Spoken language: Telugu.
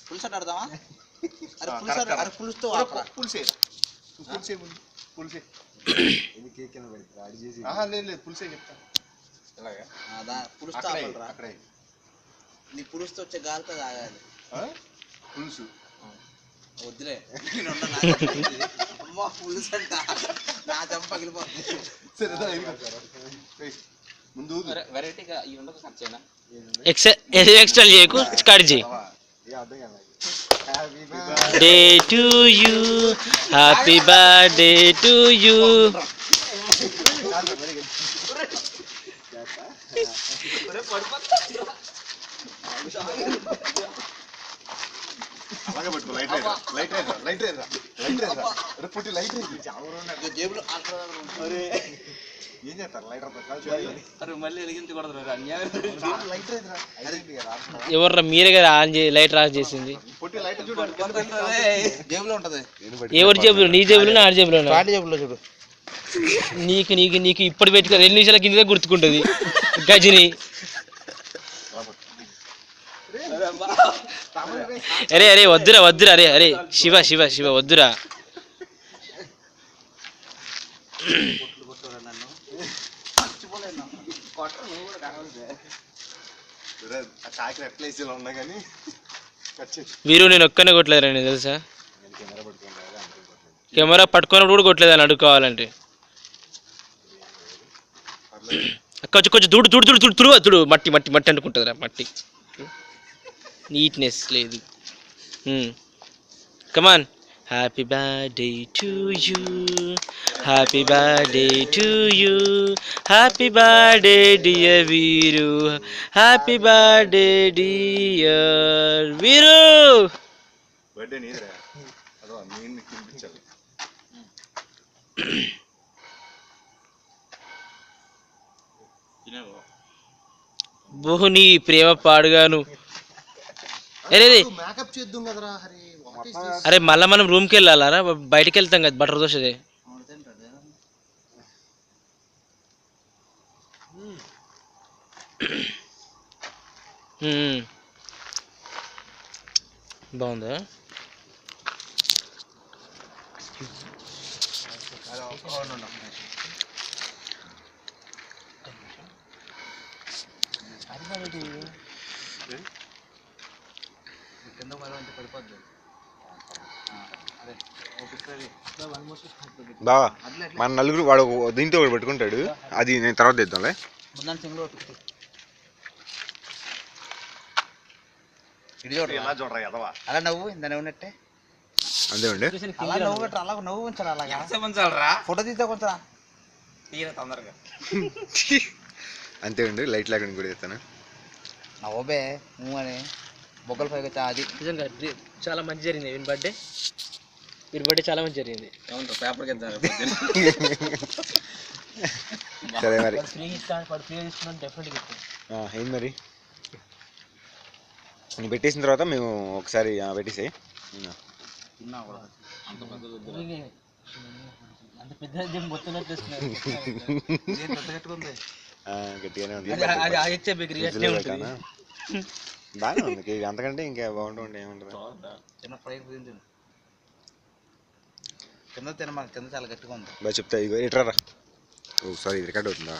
పులుసు ఆడదామా? అరే పులుసుతో పులిసే పులిసే లేదు పులిసే చెప్తా. పులుసుతో అక్కడే నీ పులుసుతో వచ్చే గాలితో తాగాలి పులుసు. వద్దులే అమ్మా పులుసు అంట నా చెంప పగిలిపోతుంది. ముందు వెరైటీగా ఈ ఉండదు ఖర్చైనా ఎక్స్ట్రా చేయకు స్టార్ట్ చేయి. Day to you happy birthday to you. ఏం చేస్తారు మళ్ళీ వెలిగించకూడదు. ఎవర్రా మీరే కదా ఆన్ చేసి లైటర్ ఆన్ చేసింది. జేబులో ఉంటది. ఎవరి జేబులో? నీ జేబులో ఆడి జేబులో? జేబులో చూడు. నీకు నీకు నీకు ఇప్పుడు పెట్టుకో 2 నిమిషాల కింద గుర్తుకుంటుంది గజని. అరే అరే వద్దురా వద్దురా. అరే అరే శివ శివ శివ వద్దురా. వీరు నేను ఒక్కనే కొట్టలేదండి తెలుసా. కెమెరా పట్టుకున్నప్పుడు కూడా కొట్టలేదని అడుక్కోవాలంటే. కొంచెం కొంచెం దుడు దుడు దుడు దుడు దుడు మట్టి మట్టి మట్టి అనుకుంటుందిరా. మట్టి నీట్నెస్ లేదు. Come on. Happy birthday to you happy birthday to you happy birthday dear Veeru happy birthday dear Veeru. Birthday నీదిరా అదో నేను తినిపించాలి. బోని ప్రేమ పాడుగాను. అరే మేకప్ చేద్దాం కదరా. అరే మళ్ళీ మనం రూమ్కి వెళ్ళాలరా? బయటికి వెళ్తాం కదా బటర్ దోశది. బాగుందా? బావా మన నలుగురు వాడు దీంతో ఒకటి పెట్టుకుంటాడు. అది నేను తర్వాత తెద్దాంలే. అలా నవ్వు ఇంత నవ్వునట్టే అంతేండి. అలా నవ్వు పెట్టరా? అలా నవ్వు ఉంచాలి. అలాగా ఫోటో తీస్తే కొంచెం తొందరగా అంతేండి. లైట్ లేకుండా కూడా చేస్తాను. నవ్వబే నువ్వు అని బొగ్గలు పైకి వచ్చా. అది నిజంగా చాలా మంచి జరిగింది. వీని బర్త్డే వీరి బర్త్డే చాలా మంచి జరిగింది. పేపర్కి సరే మరి ఏంది మరి నేను పెట్టేసిన తర్వాత మేము ఒకసారి పెట్టేసాయి. గట్టిగానే ఉంది. బాగానే ఉంది. అంతకంటే ఇంకా బాగుంటుంది. ఏమంటారు కింద తిన కింద చాలా గట్టిగా ఉంది. బాగా చెప్తా. ఇగో ఎట్రా. ఓ సారీ రికార్డ్ అవుతుందా?